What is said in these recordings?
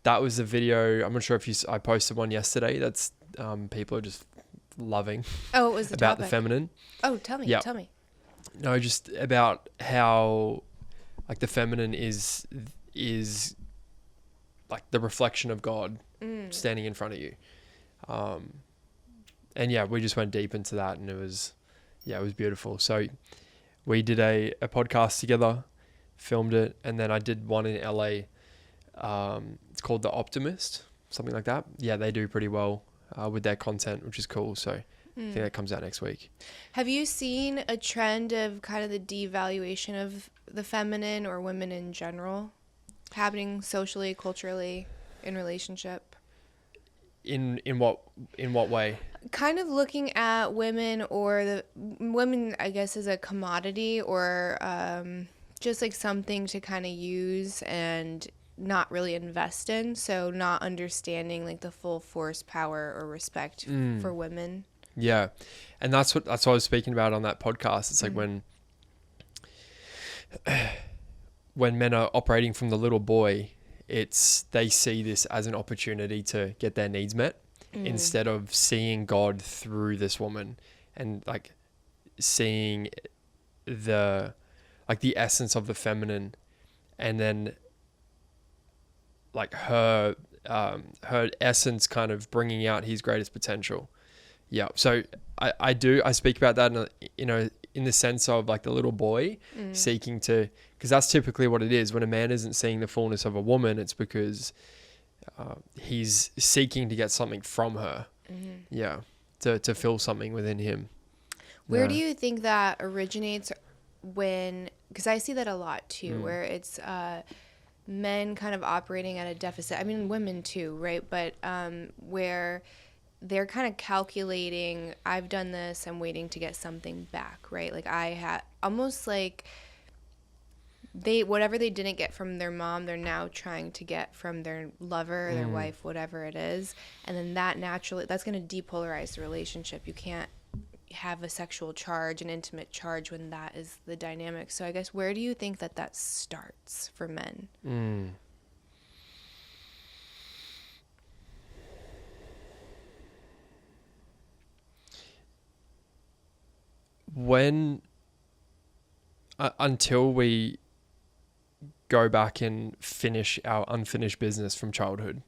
that was a video. I'm not sure if I posted one yesterday. That's people are just loving. Oh, it was the about topic. the feminine. Oh, tell me. Yeah. Tell me. No, just about how like the feminine is like the reflection of God standing in front of you. And yeah, we just went deep into that, and it was beautiful. So we did a podcast together, filmed it, and then I did one in LA. It's called The Optimist, something like that. Yeah, they do pretty well with their content, which is cool. So I think that comes out next week. Have you seen a trend of kind of the devaluation of the feminine or women in general happening socially, culturally, in relationship? In what way? Kind of looking at women, or the women, I guess, as a commodity, or just like something to kind of use and not really invest in. So not understanding like the full force, power, or respect for women. Yeah, and that's what I was speaking about on that podcast. It's like when men are operating from the little boy, they see this as an opportunity to get their needs met instead of seeing God through this woman and like seeing the essence of the feminine, and then like her essence kind of bringing out his greatest potential. Yeah. So I speak about that in the sense of like the little boy seeking to, because that's typically what it is. When a man isn't seeing the fullness of a woman, it's because he's seeking to get something from her. Yeah. To fill something within him. Where do you think that originates because I see that a lot too, where it's men kind of operating at a deficit. I mean, women too, right? But where they're kind of calculating, I've done this, I'm waiting to get something back, right? Like I had almost like whatever they didn't get from their mom, they're now trying to get from their lover, their wife, whatever it is. And then that's going to depolarize the relationship. You can't have a sexual charge, an intimate charge, when that is the dynamic. So I guess where do you think that starts for men? When until we go back and finish our unfinished business from childhood,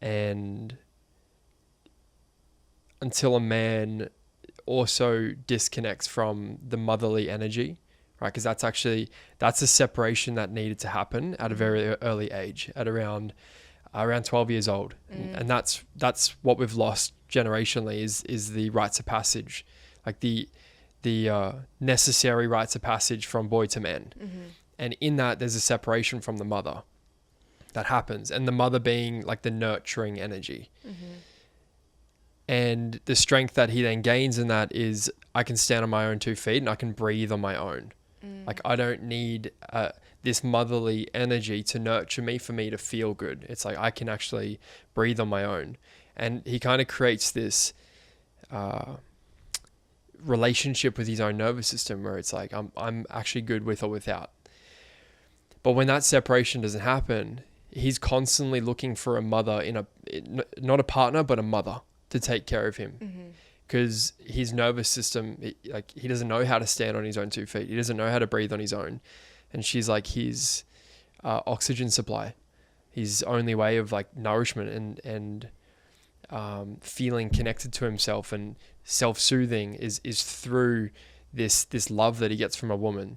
and until a man also disconnects from the motherly energy, right? Because that's a separation that needed to happen at a very early age, at around 12 years old, and that's what we've lost generationally is the rites of passage, like the necessary rites of passage from boy to man. And in that, there's a separation from the mother that happens, and the mother being like the nurturing energy. And the strength that he then gains in that is, I can stand on my own 2 feet and I can breathe on my own. Like I don't need this motherly energy to nurture me for me to feel good. It's like I can actually breathe on my own. And he kind of creates this relationship with his own nervous system where it's like I'm actually good with or without. But when that separation doesn't happen, he's constantly looking for a mother not a partner, but a mother to take care of him. Because his nervous system, he doesn't know how to stand on his own 2 feet. He doesn't know how to breathe on his own. And she's like his oxygen supply, his only way of like nourishment and feeling connected to himself and self-soothing is through this love that he gets from a woman.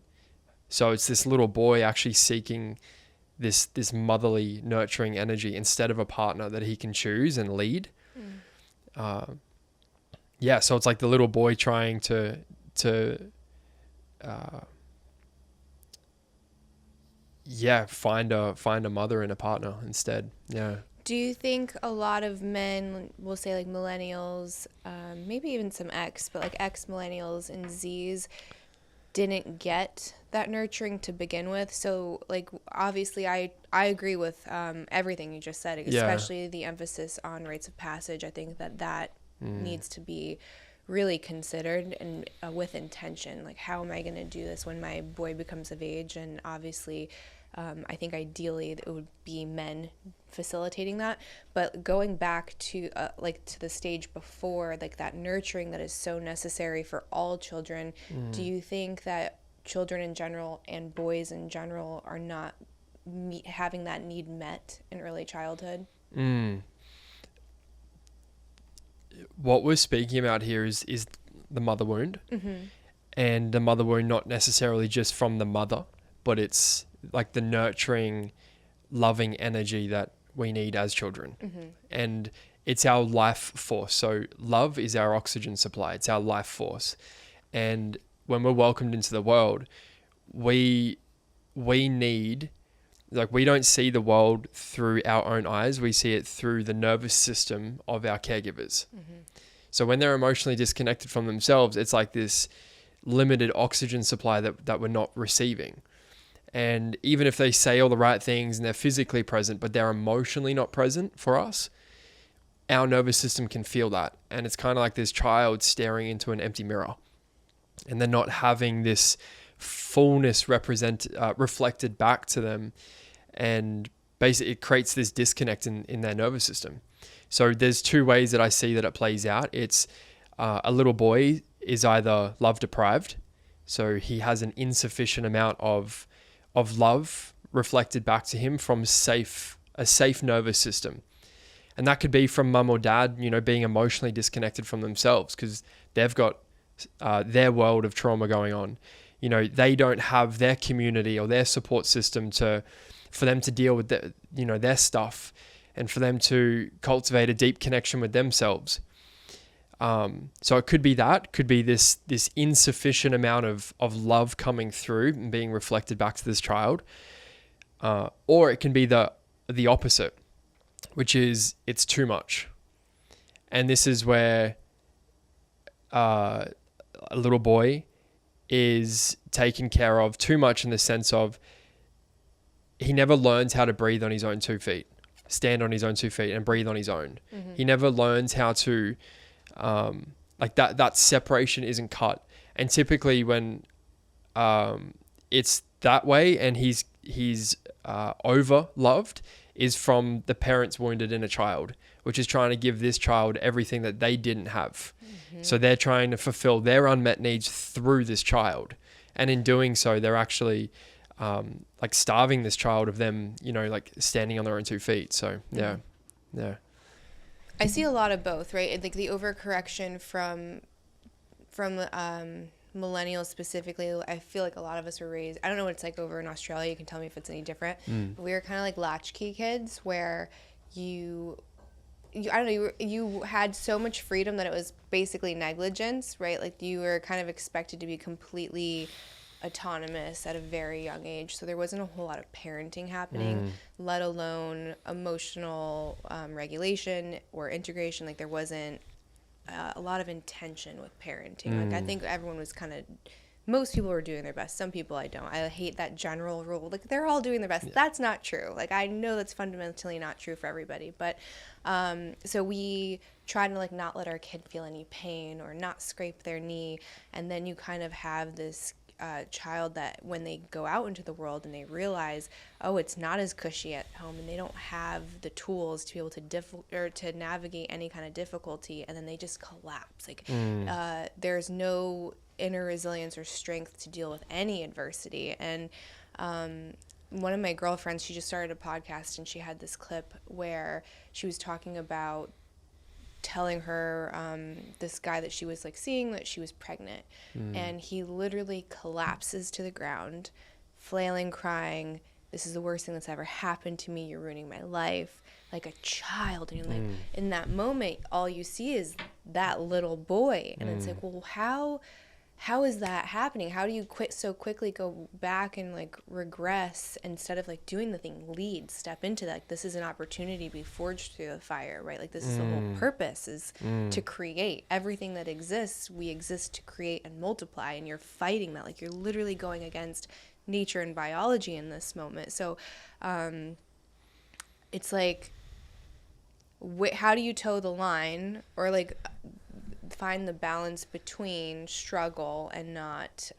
So it's this little boy actually seeking this motherly nurturing energy instead of a partner that he can choose and lead. So it's like the little boy trying to find a mother and a partner instead. Yeah. Do you think a lot of men, we'll say like millennials, maybe even some but like ex-millennials and Zs, didn't get that nurturing to begin with? So like obviously I agree with everything you just said, especially the emphasis on rites of passage. I think that needs to be really considered and with intention. Like, how am I going to do this when my boy becomes of age? And obviously I think ideally it would be men facilitating that. But going back to like to the stage before, like that nurturing that is so necessary for all children, do you think that children in general and boys in general are not having that need met in early childhood? What we're speaking about here is the mother wound. And the mother wound, not necessarily just from the mother, but it's like the nurturing, loving energy that we need as children. And it's our life force. So love is our oxygen supply. It's our life force. And when we're welcomed into the world, we need, like, we don't see the world through our own eyes. We see it through the nervous system of our caregivers. So when they're emotionally disconnected from themselves, it's like this limited oxygen supply that we're not receiving. And even if they say all the right things and they're physically present, but they're emotionally not present for us, our nervous system can feel that. And it's kind of like this child staring into an empty mirror, and they're not having this fullness reflected back to them. And basically it creates this disconnect in their nervous system. So there's two ways that I see that it plays out. It's a little boy is either love deprived, so he has an insufficient amount of love reflected back to him from a safe nervous system. And that could be from mum or dad, being emotionally disconnected from themselves because they've got their world of trauma going on. They don't have their community or their support system for them to deal with their stuff, and for them to cultivate a deep connection with themselves. So it could be this insufficient amount of love coming through and being reflected back to this child. Or it can be the opposite, which is it's too much. And this is where a little boy is taken care of too much in the sense of he never learns how to breathe on his own 2 feet, stand on his own 2 feet and breathe on his own. He never learns how to, like that separation isn't cut. And typically when it's that way and he's over loved is from the parents' wounded inner child, which is trying to give this child everything that they didn't have. So they're trying to fulfill their unmet needs through this child. And in doing so, they're actually like starving this child of them, like standing on their own 2 feet. So yeah. I see a lot of both, right? Like the overcorrection from millennials specifically. I feel like a lot of us were raised, I don't know what it's like over in Australia, you can tell me if it's any different, but we were kind of like latchkey kids where you I don't know, you had so much freedom that it was basically negligence, right? Like you were kind of expected to be completely autonomous at a very young age, so there wasn't a whole lot of parenting happening, let alone emotional regulation or integration. Like there wasn't a lot of intention with parenting. Like I think everyone was most people were doing their best. Some people I don't. I hate that general rule. Like they're all doing their best. Yeah. That's not true. Like I know that's fundamentally not true for everybody. But so we try to like not let our kid feel any pain or not scrape their knee. And then you kind of have this child that when they go out into the world and they realize, oh, it's not as cushy at home and they don't have the tools to be able to navigate any kind of difficulty, and then they just collapse. Like there's no inner resilience or strength to deal with any adversity. And one of my girlfriends, she just started a podcast and she had this clip where she was talking about telling her this guy that she was like seeing that she was pregnant, and he literally collapses to the ground, flailing, crying, "This is the worst thing that's ever happened to me, you're ruining my life," like a child. And like in that moment all you see is that little boy, and it's like, well, how is that happening? How do you so quickly go back and like regress instead of like doing the thing, step into that? Like, this is an opportunity to be forged through the fire, right? Like this is the whole purpose, is to create everything that exists. We exist to create and multiply, and you're fighting that. Like you're literally going against nature and biology in this moment. So it's like, how do you toe the line, or like find the balance between struggle and not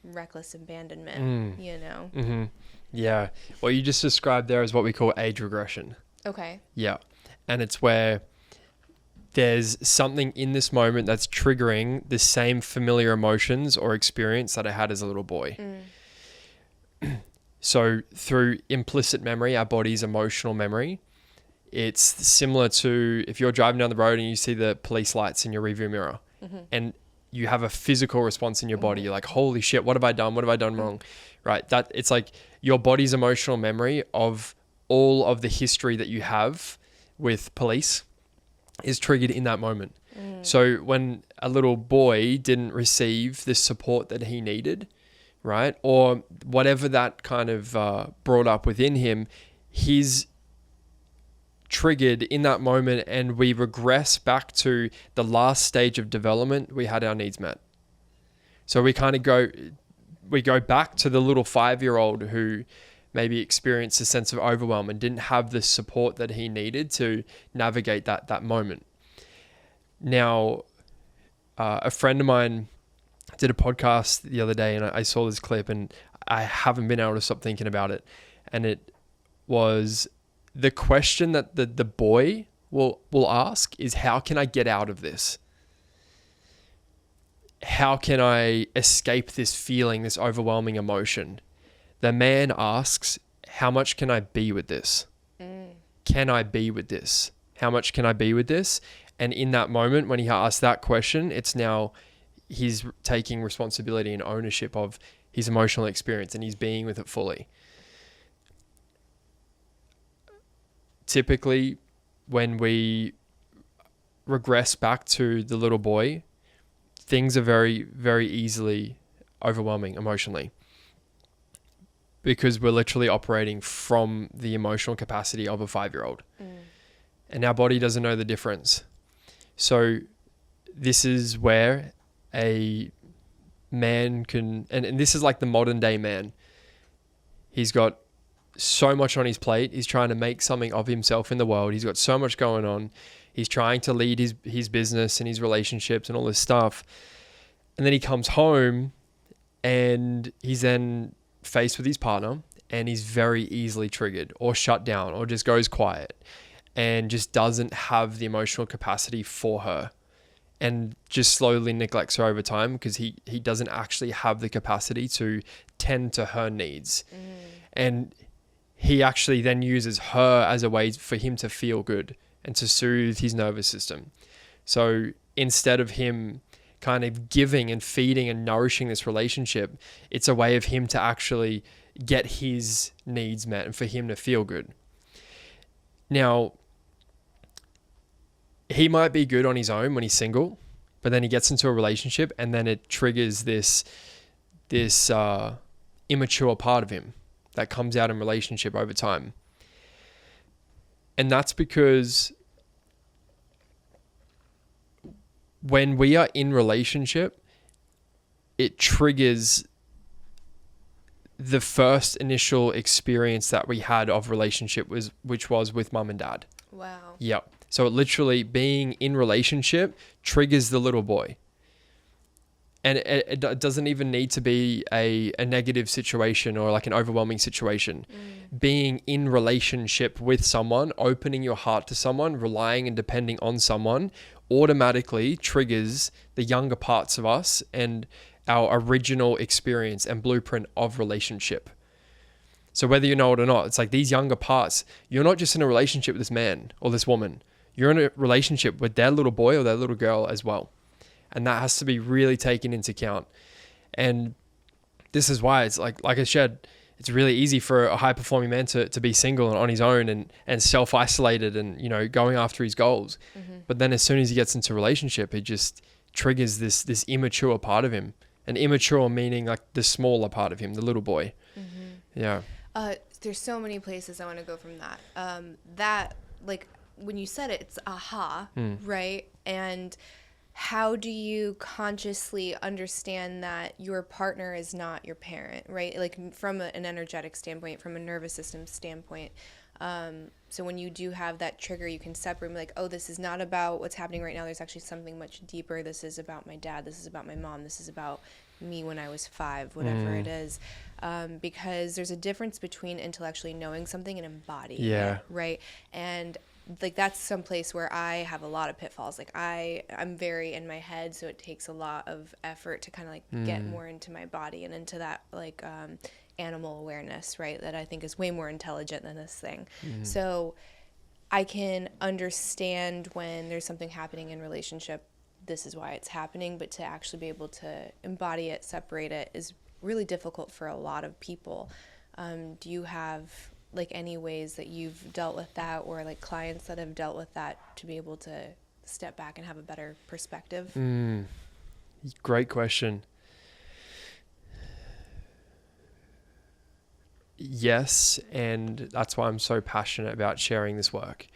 reckless abandonment, you know? Yeah. What you just described there is what we call age regression. Okay. Yeah. And it's where there's something in this moment that's triggering the same familiar emotions or experience that I had as a little boy. So through implicit memory, our body's emotional memory, it's similar to if you're driving down the road and you see the police lights in your rearview mirror and you have a physical response in your body. You're like, holy shit, what have I done? What have I done wrong? Right. That it's like your body's emotional memory of all of the history that you have with police is triggered in that moment. So when a little boy didn't receive the support that he needed, right, or whatever that kind of brought up within him, he's triggered in that moment, and we regress back to the last stage of development. We had our needs met. So we kind of go back to the little 5-year-old who maybe experienced a sense of overwhelm and didn't have the support that he needed to navigate that moment. Now, a friend of mine did a podcast the other day, and I saw this clip, and I haven't been able to stop thinking about it. And it was the question that the boy will ask is, how can I get out of this? How can I escape this feeling, this overwhelming emotion? The man asks, how much can I be with this? Can I be with this? How much can I be with this? And in that moment, when he asks that question, it's now he's taking responsibility and ownership of his emotional experience, and he's being with it fully. Typically, when we regress back to the little boy, things are very, very easily overwhelming emotionally, because we're literally operating from the emotional capacity of a 5-year-old. And our body doesn't know the difference. So this is where a man can, and this is like the modern day man. He's got so much on his plate. He's trying to make something of himself in the world. He's got so much going on. He's trying to lead his business and his relationships and all this stuff. And then he comes home and he's then faced with his partner, and he's very easily triggered or shut down or just goes quiet and just doesn't have the emotional capacity for her, and just slowly neglects her over time because he doesn't actually have the capacity to tend to her needs. And he actually then uses her as a way for him to feel good and to soothe his nervous system. So instead of him kind of giving and feeding and nourishing this relationship, it's a way of him to actually get his needs met and for him to feel good. Now, he might be good on his own when he's single, but then he gets into a relationship and then it triggers this immature part of him that comes out in relationship over time. And that's because when we are in relationship, it triggers the first initial experience that we had of relationship, which was with mum and dad. Wow. Yep. So it literally being in relationship triggers the little boy. And it doesn't even need to be a negative situation or like an overwhelming situation. Being in relationship with someone, opening your heart to someone, relying and depending on someone automatically triggers the younger parts of us and our original experience and blueprint of relationship. So whether you know it or not, it's like these younger parts, you're not just in a relationship with this man or this woman. You're in a relationship with their little boy or their little girl as well. And that has to be really taken into account. And this is why it's like I said, it's really easy for a high performing man to be single and on his own and self-isolated and, you know, going after his goals. But then as soon as he gets into a relationship, it just triggers this immature part of him. And immature meaning like the smaller part of him, the little boy. Yeah. There's so many places I want to go from that. That, like, when you said it, it's aha, right? And how do you consciously understand that your partner is not your parent, right? Like from an energetic standpoint, from a nervous system standpoint. So when you do have that trigger, you can separate, like, oh, this is not about what's happening right now. There's actually something much deeper. This is about my dad. This is about my mom. This is about me when I was 5, whatever it is. because there's a difference between intellectually knowing something and embodying Yeah. it, right? And like that's some place where I have a lot of pitfalls. Like I'm very in my head, so it takes a lot of effort to kind of like get more into my body and into that like animal awareness, right? That I think is way more intelligent than this thing. So I can understand when there's something happening in relationship, this is why it's happening, but to actually be able to embody it, separate it is really difficult for a lot of people. Do you have like any ways that you've dealt with that, or like clients that have dealt with that, to be able to step back and have a better perspective? Great question. Yes, and that's why I'm so passionate about sharing this work.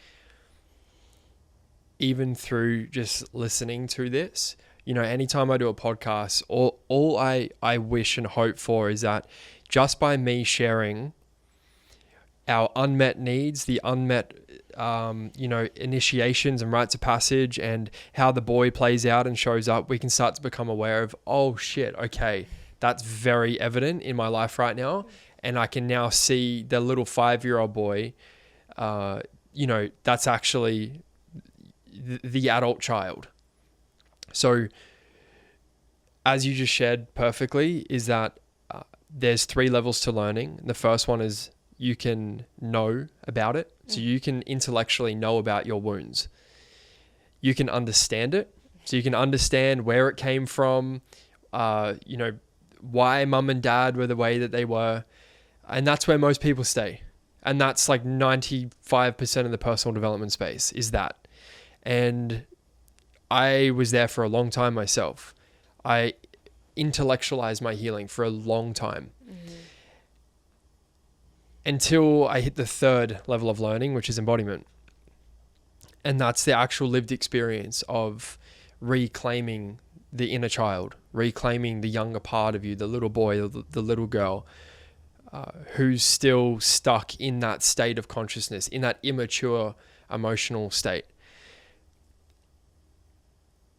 Even through just listening to this, you know, anytime I do a podcast, all I wish and hope for is that just by me sharing our unmet needs, the unmet, initiations and rites of passage, and how the boy plays out and shows up, we can start to become aware of, oh shit, okay, that's very evident in my life right now. And I can now see the little 5-year-old boy, that's actually the adult child. So as you just shared perfectly, is that there's 3 levels to learning. The first one is you can know about it. So you can intellectually know about your wounds. You can understand it. So you can understand where it came from, why mum and dad were the way that they were. And that's where most people stay. And that's like 95% of the personal development space is that. And I was there for a long time myself. I intellectualized my healing for a long time. Until I hit the 3rd level of learning, which is embodiment. And that's the actual lived experience of reclaiming the inner child, reclaiming the younger part of you, the little boy or the little girl, who's still stuck in that state of consciousness, in that immature emotional state.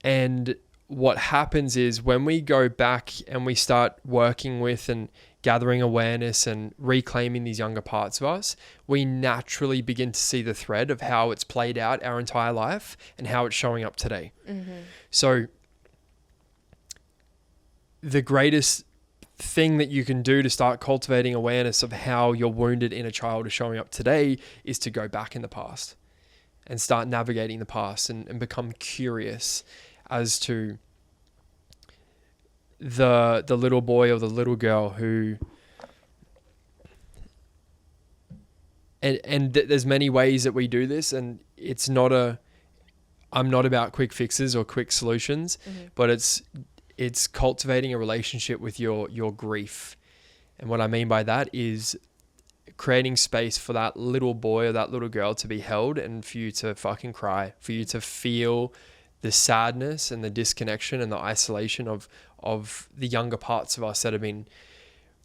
And what happens is when we go back and we start working with and gathering awareness and reclaiming these younger parts of us, we naturally begin to see the thread of how it's played out our entire life and how it's showing up today. So the greatest thing that you can do to start cultivating awareness of how your wounded inner child is showing up today is to go back in the past and start navigating the past and become curious as to the little boy or the little girl who, and there's many ways that we do this, and it's not I'm not about quick fixes or quick solutions, but it's cultivating a relationship with your grief. And what I mean by that is creating space for that little boy or that little girl to be held and for you to fucking cry, for you to feel the sadness and the disconnection and the isolation of the younger parts of us that have been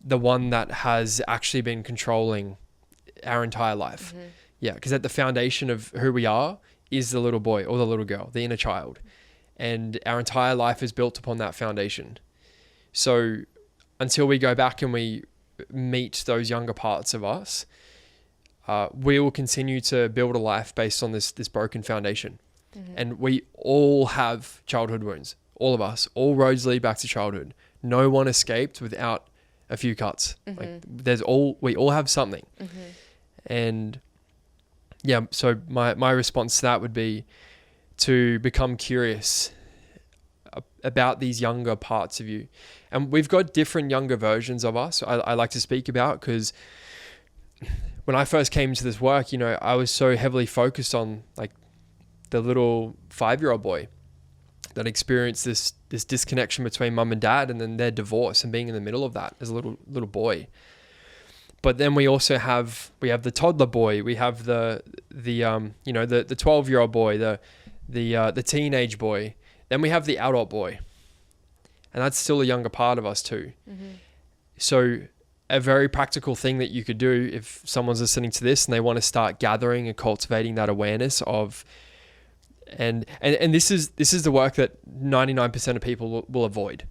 the one that has actually been controlling our entire life. Yeah, because at the foundation of who we are is the little boy or the little girl, the inner child. And our entire life is built upon that foundation. So until we go back and we meet those younger parts of us, we will continue to build a life based on this broken foundation. And we all have childhood wounds. All of us. All roads lead back to childhood. No one escaped without a few cuts. Like we all have something. And yeah, so my response to that would be to become curious about these younger parts of you. And we've got different younger versions of us I like to speak about, because when I first came into this work, I was so heavily focused on like the little 5-year-old boy that experienced this disconnection between mum and dad, and then their divorce, and being in the middle of that as a little boy. But then we also have the toddler boy, we have the 12-year-old boy, the teenage boy, then we have the adult boy, and that's still a younger part of us too. So a very practical thing that you could do if someone's listening to this and they want to start gathering and cultivating that awareness of, and this is the work that 99% of people will avoid.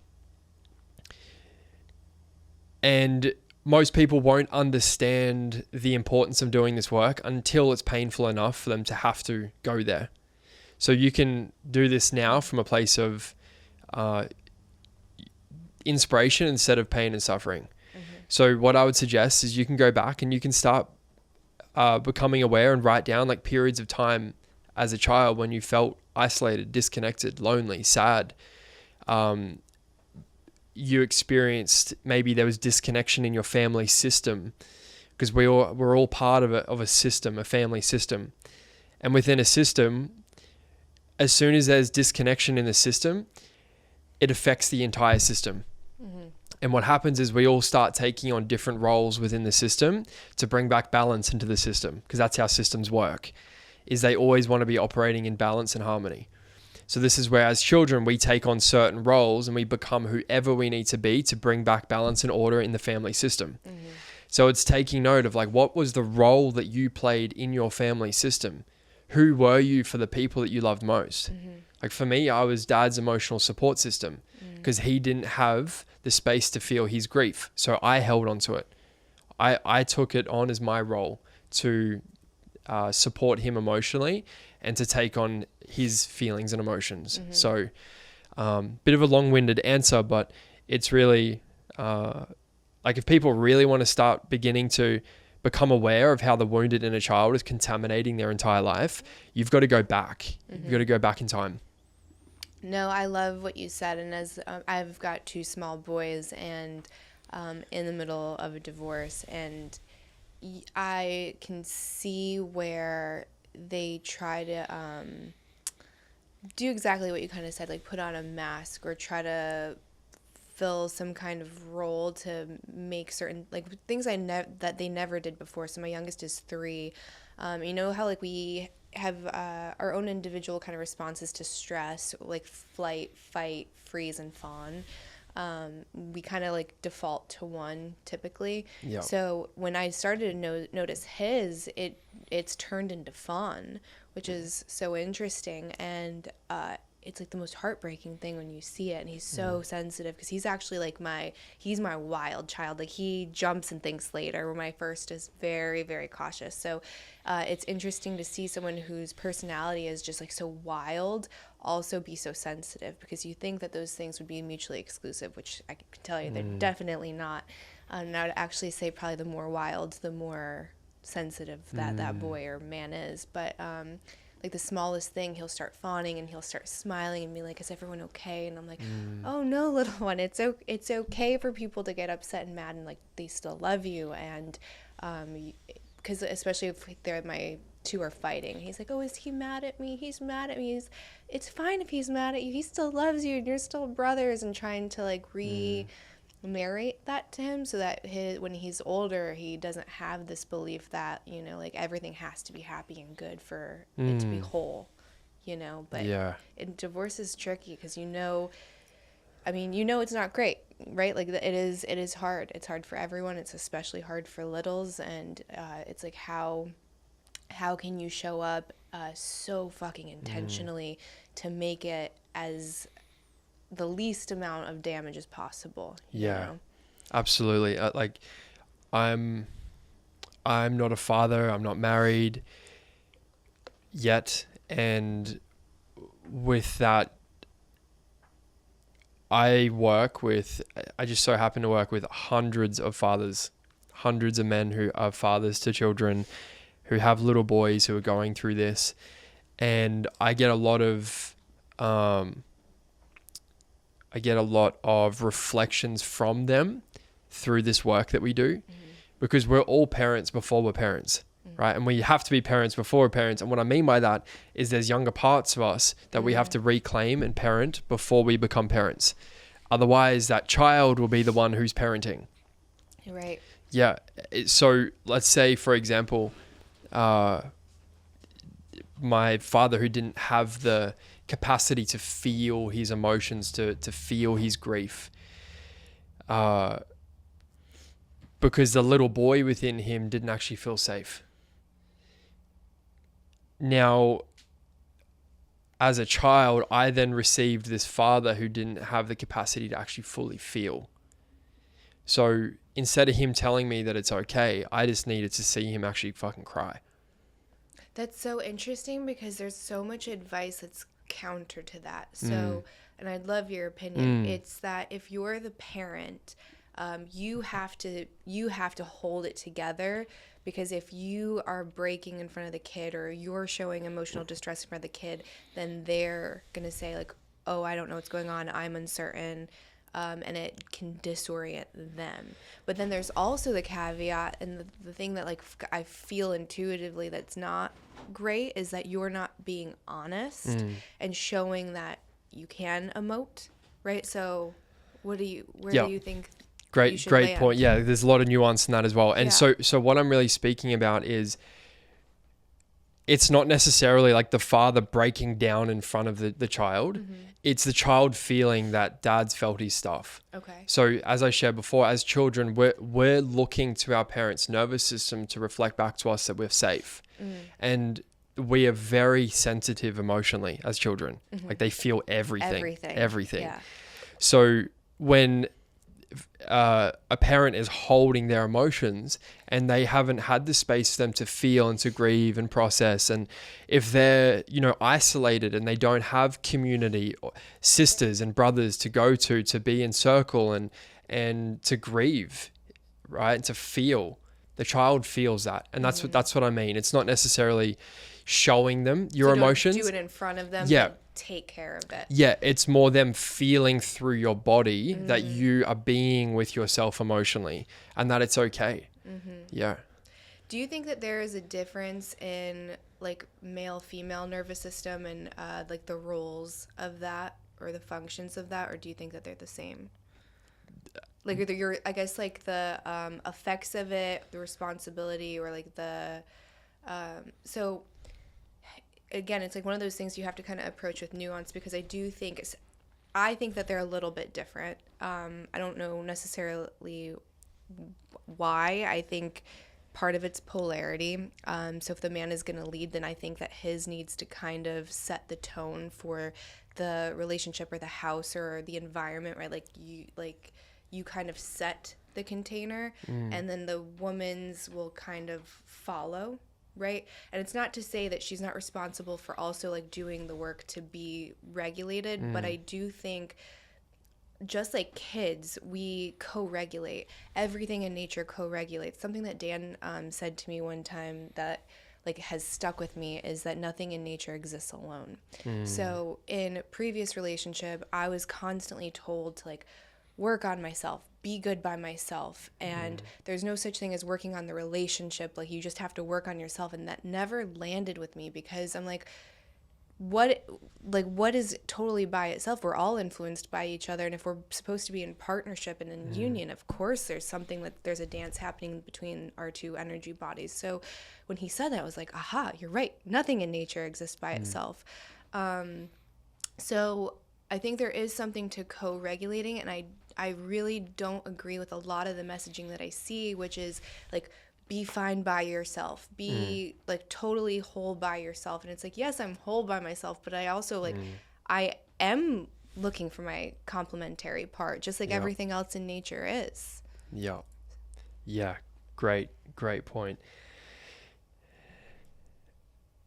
And most people won't understand the importance of doing this work until it's painful enough for them to have to go there. So you can do this now from a place of inspiration instead of pain and suffering. So what I would suggest is you can go back and you can start becoming aware and write down like periods of time as a child when you felt isolated, disconnected, lonely, sad. You experienced, maybe there was disconnection in your family system, because we're all part of a system, a family system. And within a system, as soon as there's disconnection in the system, it affects the entire system. And what happens is we all start taking on different roles within the system to bring back balance into the system, because that's how systems work, is they always want to be operating in balance and harmony. So this is where as children, we take on certain roles and we become whoever we need to be to bring back balance and order in the family system. So it's taking note of like, what was the role that you played in your family system? Who were you for the people that you loved most? Like for me, I was dad's emotional support system, because he didn't have the space to feel his grief. So I held onto it. I took it on as my role to support him emotionally and to take on his feelings and emotions. So bit of a long-winded answer, but it's really like if people really want to start beginning to become aware of how the wounded inner child is contaminating their entire life, you've got to go back. You've got to go back in time. No, I love what you said. And as I've got 2 small boys and in the middle of a divorce, and I can see where they try to do exactly what you kind of said, like put on a mask or try to fill some kind of role to make certain like things that they never did before. So my youngest is 3. You know how like we have our own individual kind of responses to stress, like flight, fight, freeze, and fawn. We kind of like default to one typically. Yep. So when I started to notice his, it's turned into fawn, which is so interesting. And it's like the most heartbreaking thing when you see it. And he's so sensitive, because he's actually like he's my wild child. Like he jumps and thinks later, where my first is very, very cautious. So it's interesting to see someone whose personality is just like so wild also be so sensitive, because you think that those things would be mutually exclusive, which I can tell you they're definitely not. And I would actually say probably the more wild, the more sensitive that boy or man is. But like the smallest thing, he'll start fawning and he'll start smiling and be like, "Is everyone okay?" And I'm like, "Oh no, little one, it's okay for people to get upset and mad, and like they still love you." And because especially if my 2 are fighting, he's like, "Oh, is he mad at me? He's mad at me. It's fine if he's mad at you. He still loves you, and you're still brothers." And trying to like narrate that to him, so that when he's older, he doesn't have this belief that, you know, like everything has to be happy and good for it to be whole, you know. But divorce is tricky, because you know it's not great, right? Like it is hard. It's hard for everyone. It's especially hard for littles. And it's like how can you show up so fucking intentionally to make it as the least amount of damage as possible. You know? Absolutely. Like I'm not a father. I'm not married yet. And with that, I just so happen to work with hundreds of fathers, hundreds of men who are fathers to children, who have little boys who are going through this. And I get a lot of reflections from them through this work that we do, because we're all parents before we're parents, right? And we have to be parents before we're parents. And what I mean by that is there's younger parts of us that we have to reclaim and parent before we become parents. Otherwise, that child will be the one who's parenting. Right. Yeah. So let's say, for example, my father, who didn't have the capacity to feel his emotions, to feel his grief, because the little boy within him didn't actually feel safe. Now, as a child, I then received this father who didn't have the capacity to actually fully feel. So instead of him telling me that it's okay, I just needed to see him actually fucking cry. That's so interesting because there's so much advice that's counter to that. So, and I'd love your opinion. It's that if you're the parent, you have to hold it together, because if you are breaking in front of the kid or you're showing emotional distress in front of the kid, then they're going to say like, oh, I don't know what's going on, I'm uncertain. And it can disorient them. But then there's also the caveat, and the thing that like I feel intuitively that's not great is that you're not being honest and showing that you can emote, right? So where do you think? Great point. Yeah, there's a lot of nuance in that as well. And so what I'm really speaking about is, it's not necessarily like the father breaking down in front of the child. Mm-hmm. It's the child feeling that dad's felt his stuff. Okay. So as I shared before, as children, we're looking to our parents' nervous system to reflect back to us that we're safe. And we are very sensitive emotionally as children. Mm-hmm. Like they feel everything. Yeah. So when a parent is holding their emotions and they haven't had the space for them to feel and to grieve and process, and if they're isolated and they don't have community or sisters and brothers to go to be in circle and to grieve, right, and to feel, the child feels that. And that's what I mean. It's not necessarily showing them your emotions. Do it in front of them. Yeah. Take care of it. Yeah, it's more them feeling through your body that you are being with yourself emotionally, and that it's okay. Yeah. Do you think that there is a difference in like male-female nervous system and like the roles of that or the functions of that, or do you think that they're the same? Like I guess like the effects of it, the responsibility, or like the so. Again, it's like one of those things you have to kind of approach with nuance, because I think that they're a little bit different. I don't know necessarily why. I think part of it's polarity. So if the man is going to lead, then I think that his needs to kind of set the tone for the relationship or the house or the environment, right? Like you kind of set the container, and then the woman's will kind of follow. Right. And it's not to say that she's not responsible for also like doing the work to be regulated. But I do think, just like kids, we co-regulate. Everything in nature co-regulates. Something that Dan said to me one time that like has stuck with me is that nothing in nature exists alone. So in previous relationship, I was constantly told to like work on myself, be good by myself, and there's no such thing as working on the relationship. Like you just have to work on yourself, and that never landed with me, because I'm like, what is totally by itself? We're all influenced by each other, and if we're supposed to be in partnership and in union, of course there's a dance happening between our two energy bodies. So when he said that, I was like, aha, you're right, nothing in nature exists by itself. So I think there is something to co-regulating, and I really don't agree with a lot of the messaging that I see, which is like, be fine by yourself, be like totally whole by yourself. And it's like, yes, I'm whole by myself, but I also like, I am looking for my complementary part, just like everything else in nature is. Yeah. Great point.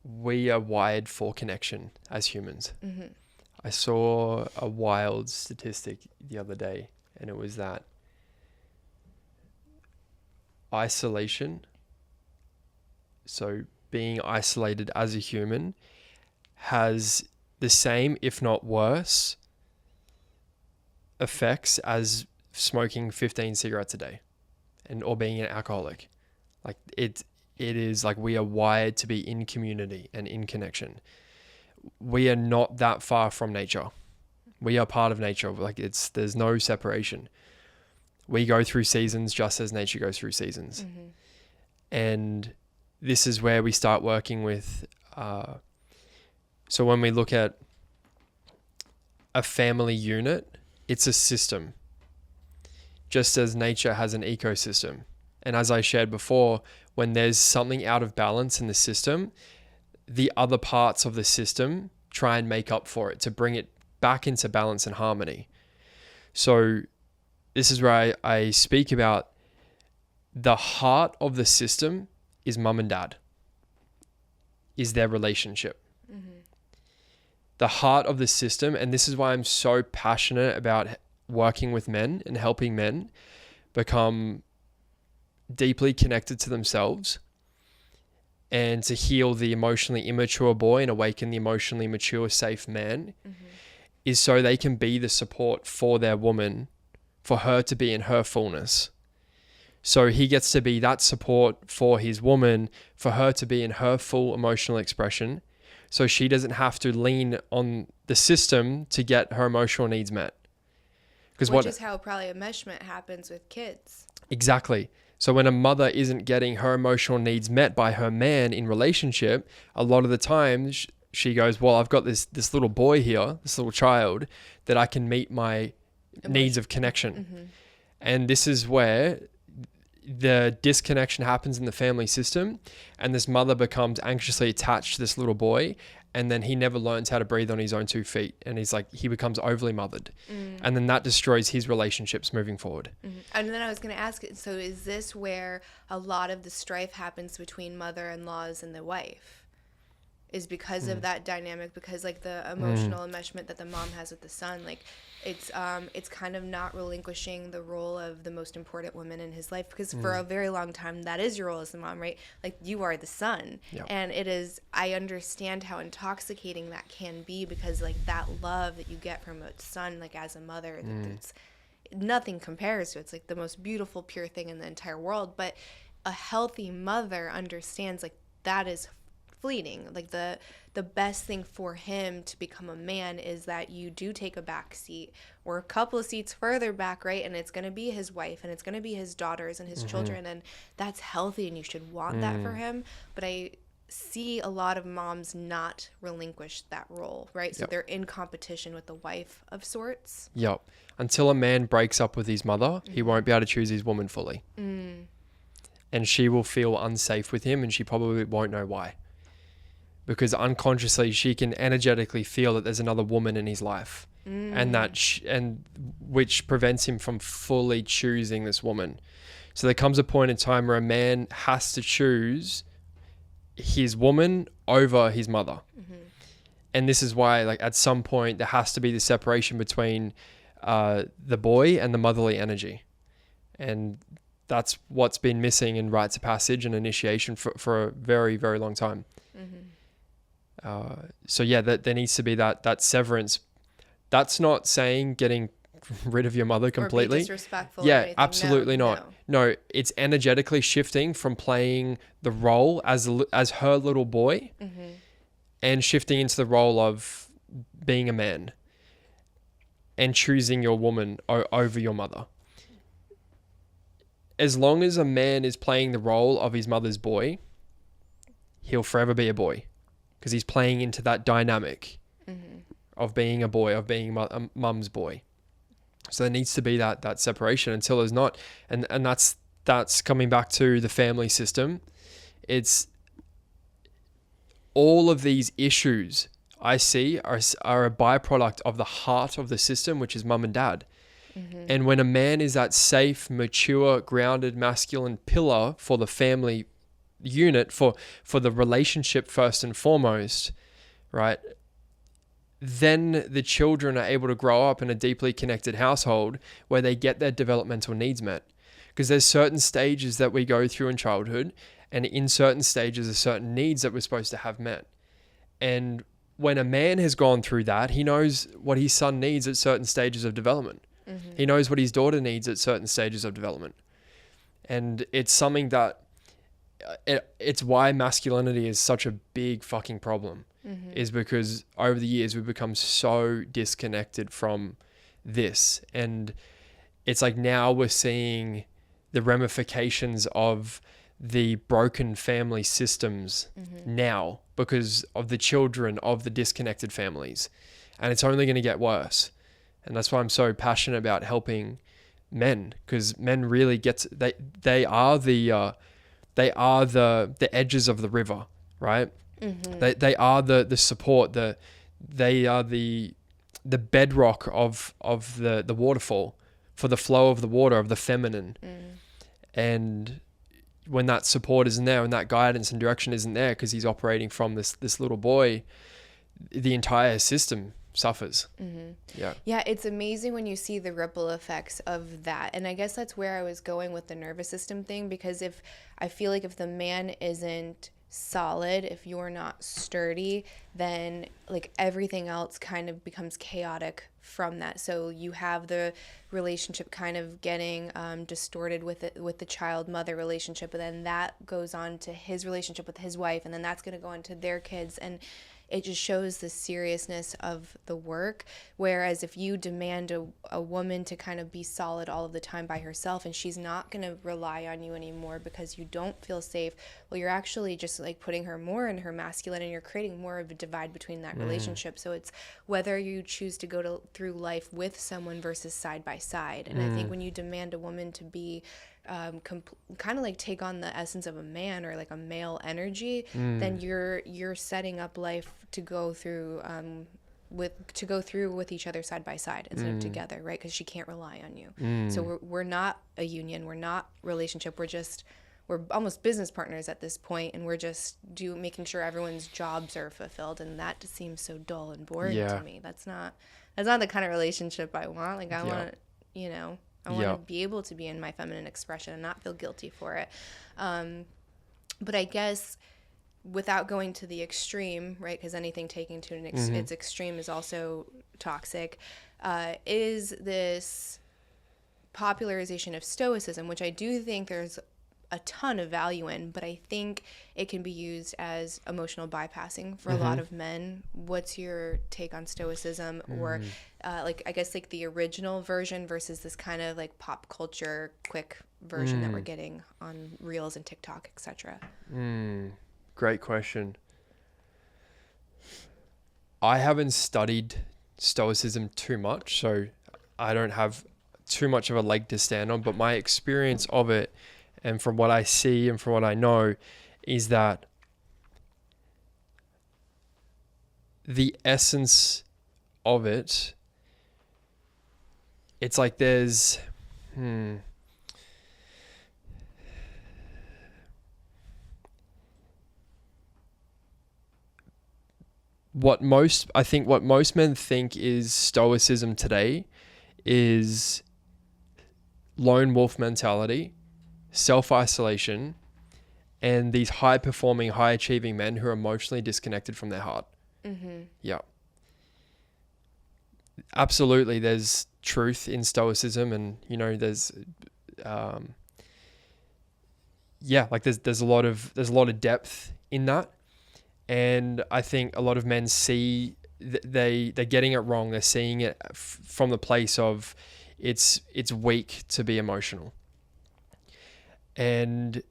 We are wired for connection as humans. I saw a wild statistic the other day, and it was that isolation, so being isolated as a human, has the same, if not worse, effects as smoking 15 cigarettes a day or being an alcoholic. Like it is like we are wired to be in community and in connection. We are not that far from nature. We are part of nature. Like there's no separation. We go through seasons just as nature goes through seasons. And this is where we start working with, so when we look at a family unit, it's a system, just as nature has an ecosystem. And as I shared before, when there's something out of balance in the system, the other parts of the system try and make up for it to bring it back into balance and harmony. So this is where I speak about the heart of the system is mum and dad, is their relationship. The heart of the system, and this is why I'm so passionate about working with men and helping men become deeply connected to themselves and to heal the emotionally immature boy and awaken the emotionally mature, safe man, is so they can be the support for their woman, for her to be in her fullness. So he gets to be that support for his woman, for her to be in her full emotional expression, so she doesn't have to lean on the system to get her emotional needs met. Which is how probably enmeshment happens with kids. Exactly. So when a mother isn't getting her emotional needs met by her man in relationship, a lot of the time she goes, well, I've got this little boy here, this little child, that I can meet my needs of connection. And this is where the disconnection happens in the family system, and this mother becomes anxiously attached to this little boy, and then he never learns how to breathe on his own 2 feet, and he becomes overly mothered, and then that destroys his relationships moving forward. And then I was going to ask, so is this where a lot of the strife happens between mother-in-laws and the wife? Is because of that dynamic, because like the emotional enmeshment that the mom has with the son, like it's kind of not relinquishing the role of the most important woman in his life, because for a very long time that is your role as the mom, right? Like you are the son. Yep. And it is, I understand how intoxicating that can be, because like that love that you get from a son, like as a mother, it's nothing compares to it. It's like the most beautiful, pure thing in the entire world. But a healthy mother understands like that is fleeting. Like the best thing for him to become a man is that you do take a back seat or a couple of seats further back, right? And it's going to be his wife, and it's going to be his daughters and his children, and that's healthy, and you should want that for him. But I see a lot of moms not relinquish that role, right? So they're in competition with the wife of sorts. Yep. Until a man breaks up with his mother, he won't be able to choose his woman fully. And she will feel unsafe with him, and she probably won't know why. Because unconsciously she can energetically feel that there's another woman in his life, and which prevents him from fully choosing this woman. So there comes a point in time where a man has to choose his woman over his mother. And this is why, like, at some point there has to be the separation between the boy and the motherly energy. And that's what's been missing in rites of passage and initiation for a very, very long time. So yeah, there needs to be that severance. That's not saying getting rid of your mother completely. Or be disrespectful. Yeah, or anything. absolutely not. No, it's energetically shifting from playing the role as her little boy, and shifting into the role of being a man and choosing your woman over your mother. As long as a man is playing the role of his mother's boy, he'll forever be a boy. Because he's playing into that dynamic of being a boy, of being mum's boy. So there needs to be that separation until there's not. And that's coming back to the family system. It's all of these issues I see are a byproduct of the heart of the system, which is mum and dad. And when a man is that safe, mature, grounded, masculine pillar for the family unit, for the relationship first and foremost, right, then the children are able to grow up in a deeply connected household where they get their developmental needs met. Because there's certain stages that we go through in childhood, and in certain stages are certain needs that we're supposed to have met. And when a man has gone through that, he knows what his son needs at certain stages of development. He knows what his daughter needs at certain stages of development. And it's something that it's why masculinity is such a big fucking problem, is because over the years we've become so disconnected from this. And it's like now we're seeing the ramifications of the broken family systems now because of the children of the disconnected families. And it's only going to get worse. And that's why I'm so passionate about helping men, because men really they are the edges of the river, right? They are the support, they are the bedrock of the waterfall, for the flow of the water, of the feminine. And when that support isn't there, when that guidance and direction isn't there, because he's operating from this little boy, the entire system suffers. Yeah, it's amazing when you see the ripple effects of that. And I guess that's where I was going with the nervous system thing, because if I feel like if the man isn't solid, if you're not sturdy, then like everything else kind of becomes chaotic from that. So you have the relationship kind of getting distorted with the child mother relationship, and then that goes on to his relationship with his wife, and then that's going to go on to their kids, and it just shows the seriousness of the work. Whereas if you demand a woman to kind of be solid all of the time by herself, and she's not going to rely on you anymore because you don't feel safe, well, you're actually just like putting her more in her masculine, and you're creating more of a divide between that relationship. So it's whether you choose to go through life with someone versus side by side. And I think when you demand a woman to be kind of like take on the essence of a man, or like a male energy, then you're setting up life to go through with each other side by side instead of together, right? Because she can't rely on you. So we're not a union, we're not relationship, we're almost business partners at this point, and we're just making sure everyone's jobs are fulfilled, and that just seems so dull and boring to me. That's not the kind of relationship I want. Like I want, I want to be able to be in my feminine expression and not feel guilty for it. But I guess without going to the extreme, right, because anything taken to its extreme is also toxic, is this popularization of Stoicism, which I do think there's a ton of value in, but I think it can be used as emotional bypassing for a lot of men. What's your take on Stoicism, or like I guess like the original version versus this kind of like pop culture quick version that we're getting on Reels and TikTok, etc.? Great question. I haven't studied Stoicism too much, so I don't have too much of a leg to stand on, but my experience of it, and from what I see and from what I know, is that the essence of it, it's like there's what most men think is Stoicism today is lone wolf mentality, self-isolation, and these high-performing, high-achieving men who are emotionally disconnected from their heart. Yeah. Absolutely, there's truth in Stoicism, and there's there's a lot of depth in that, and I think a lot of men see they're getting it wrong. They're seeing it from the place of it's weak to be emotional. And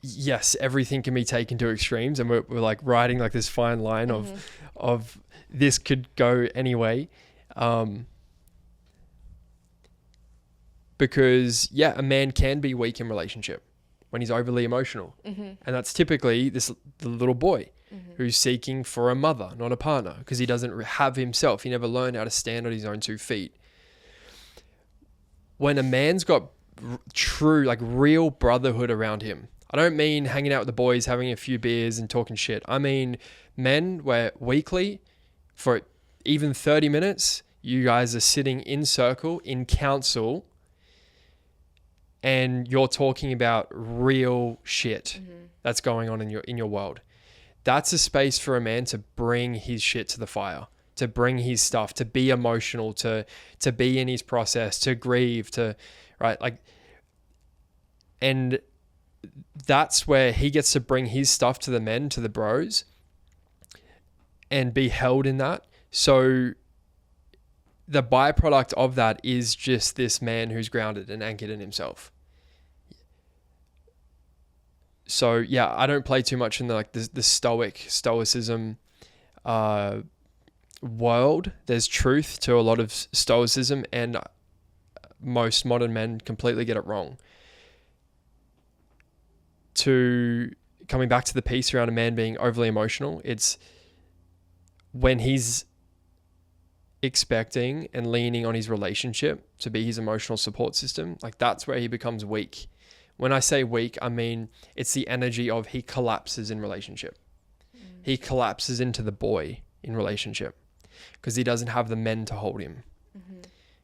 yes, everything can be taken to extremes, and we're like riding like this fine line of this could go any way. Because a man can be weak in relationship when he's overly emotional. And that's typically the little boy who's seeking for a mother, not a partner, because he doesn't have himself. He never learned how to stand on his own 2 feet. When a man's got true, like real brotherhood around him, I don't mean hanging out with the boys, having a few beers and talking shit. I mean men where weekly, for even 30 minutes, you guys are sitting in circle, in council, and you're talking about real shit that's going on in your world. That's a space for a man to bring his shit to the fire, to bring his stuff, to be emotional, to be in his process, to grieve, right? Like, and that's where he gets to bring his stuff to the men, to the bros, and be held in that. So the byproduct of that is just this man who's grounded and anchored in himself. So I don't play too much in the stoicism world. There's truth to a lot of stoicism, and most modern men completely get it wrong. Coming back to the piece around a man being overly emotional, it's when he's expecting and leaning on his relationship to be his emotional support system, like that's where he becomes weak. When I say weak, I mean it's the energy of he collapses in relationship. He collapses into the boy in relationship because he doesn't have the men to hold him.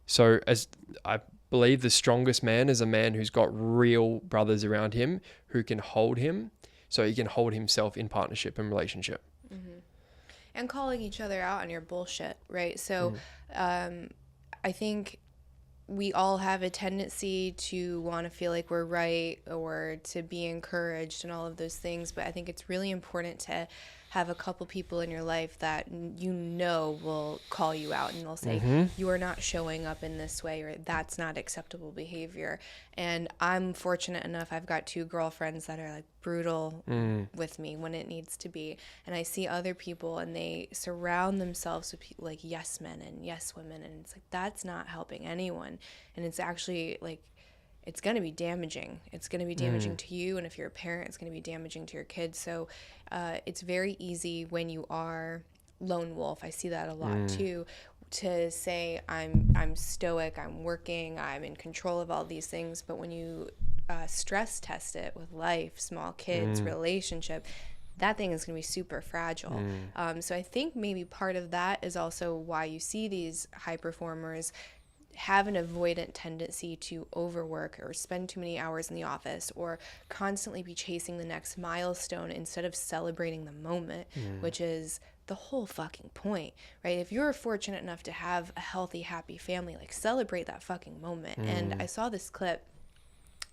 So as I believe the strongest man is a man who's got real brothers around him who can hold him so he can hold himself in partnership and relationship. And calling each other out on your bullshit, right? So I think we all have a tendency to want to feel like we're right or to be encouraged and all of those things. But I think it's really important to have a couple people in your life that you know will call you out and they'll say, you are not showing up in this way, or that's not acceptable behavior. And I'm fortunate enough, I've got 2 girlfriends that are like brutal with me when it needs to be. And I see other people and they surround themselves with people like yes men and yes women. And it's like, that's not helping anyone. And it's actually like, it's going to be damaging. It's going to be damaging to you. And if you're a parent, it's going to be damaging to your kids. So it's very easy when you are lone wolf. I see that a lot too, to say I'm stoic, I'm working, I'm in control of all these things. But when you stress test it with life, small kids, relationship, that thing is going to be super fragile. So I think maybe part of that is also why you see these high performers have an avoidant tendency to overwork or spend too many hours in the office or constantly be chasing the next milestone instead of celebrating the moment, which is the whole fucking point, right? If you're fortunate enough to have a healthy, happy family, like celebrate that fucking moment. And I saw this clip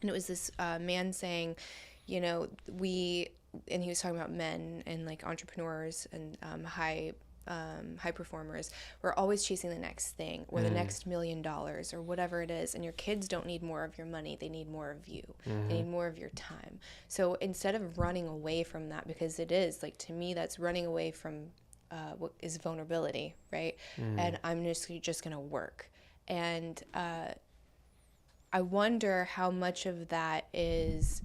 and it was this man saying, you know, and he was talking about men and like entrepreneurs and high performers. We're always chasing the next thing or the next $1 million or whatever it is. And your kids don't need more of your money. They need more of you. They need more of your time. So instead of running away from that, because it is like, to me, that's running away from what is vulnerability, right? And I'm just going to work. And I wonder how much of that is,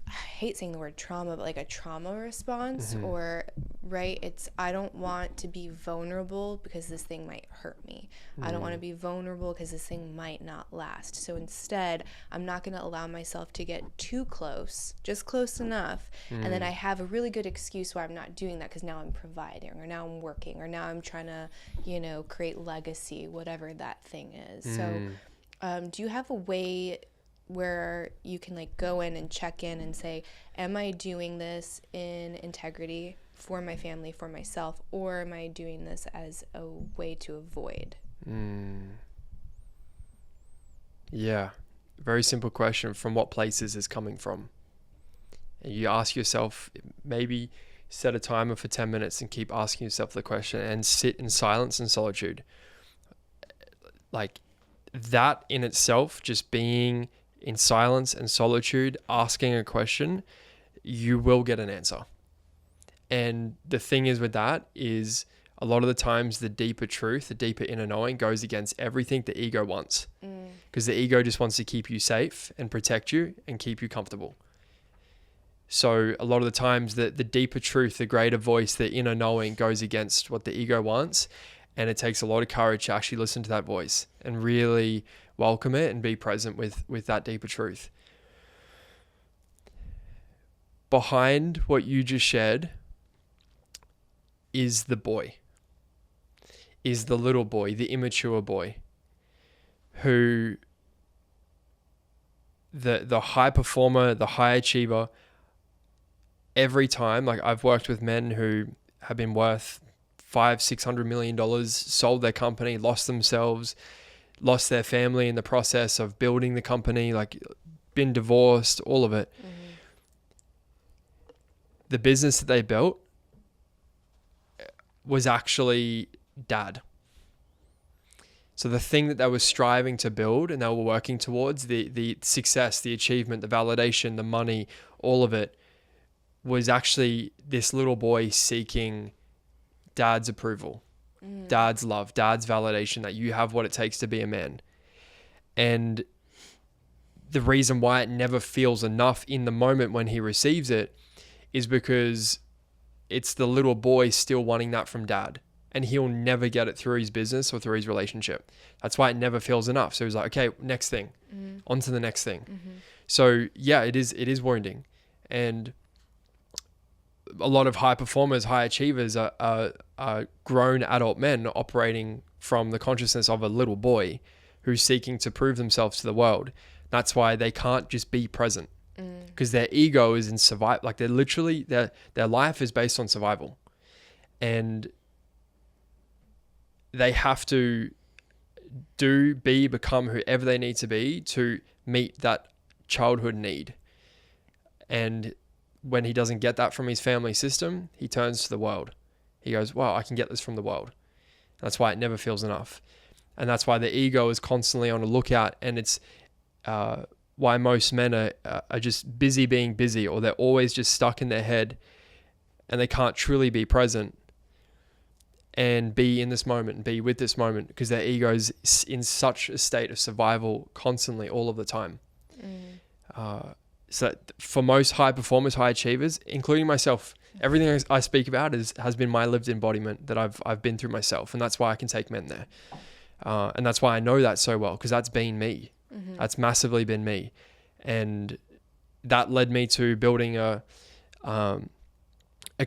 I hate saying the word trauma, but like a trauma response or, right? It's, I don't want to be vulnerable because this thing might hurt me. I don't want to be vulnerable because this thing might not last. So instead, I'm not going to allow myself to get too close, just close enough. And then I have a really good excuse why I'm not doing that, because now I'm providing or now I'm working or now I'm trying to, you know, create legacy, whatever that thing is. So do you have a way where you can like go in and check in and say, am I doing this in integrity for my family, for myself, or am I doing this as a way to avoid? Yeah, very simple question. From what places is coming from? And you ask yourself, maybe set a timer for 10 minutes and keep asking yourself the question and sit in silence and solitude. Like that in itself, just being in silence and solitude, asking a question, you will get an answer. And the thing is with that is a lot of the times the deeper truth, the deeper inner knowing goes against everything the ego wants. Because the ego just wants to keep you safe and protect you and keep you comfortable. So a lot of the times the deeper truth, the greater voice, the inner knowing goes against what the ego wants. And it takes a lot of courage to actually listen to that voice and really welcome it and be present with that deeper truth. Behind what you just shared is the boy, is the little boy, the immature boy, who the high performer, the high achiever, every time, like I've worked with men who have been worth $500-600 million, sold their company, lost themselves, lost their family in the process of building the company, like been divorced, all of it. The business that they built was actually dad. So the thing that they were striving to build and they were working towards, the success, the achievement, the validation, the money, all of it, was actually this little boy seeking dad's approval, dad's love, dad's validation that you have what it takes to be a man. And the reason why it never feels enough in the moment when he receives it is because it's the little boy still wanting that from dad. and he'll never get it through his business or through his relationship. That's why it never feels enough. So he's like, okay, next thing, on to the next thing. So yeah, it is wounding. And a lot of high performers, high achievers are grown adult men operating from the consciousness of a little boy who's seeking to prove themselves to the world. That's why they can't just be present, because their ego is in survival. Like they're literally, their life is based on survival, and they have to become whoever they need to be to meet that childhood need. And when he doesn't get that from his family system, he turns to the world. He goes, wow, I can get this from the world. That's why it never feels enough. And that's why the ego is constantly on a lookout. And it's why most men are just busy being busy, or they're always just stuck in their head and they can't truly be present and be in this moment and be with this moment, because their ego is in such a state of survival constantly, all of the time. So for most high performers, high achievers, including myself, everything I speak about has been my lived embodiment that I've been through myself. And that's why I can take men there. And that's why I know that so well, because that's been me. That's massively been me. And that led me to building a